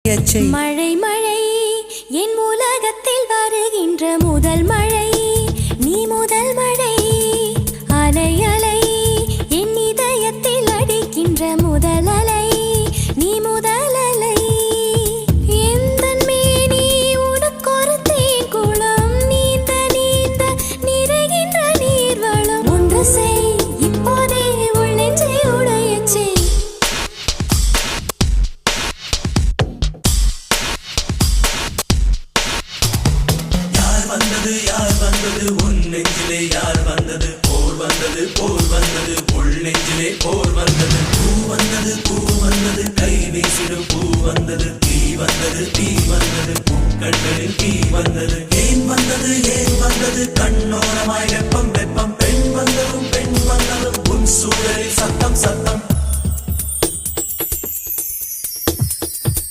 மழை மழை என் உலகத்தில் வருகின்ற முதல் மழை நீ முதல் மழை அலை அலை என் இதயத்தில் அடிக்கின்ற முதல் அலை நீ முதல் அலை எந்தன் மேனி உனக்கொரு தேன் குளம் நீந்த நீந்த நிறைகின்ற நீர்வளம் ஒன்று செய் இப்போதே உள் நெஞ்சை உடையச்சே யார் வந்தது உன் நெஞ்சிலே யார் வந்தது போர் வந்தது உள் நெஞ்சிலே போர் வந்தது பூ வந்தது கை வீசிடும் பூ வந்தது தீ வந்தது பூக்கண்களில் தீ வந்தது ஏன் வந்தது கண்ணோரமாய் வெப்பம் பெண் வந்ததும் உன் சூழலில் சத்தம்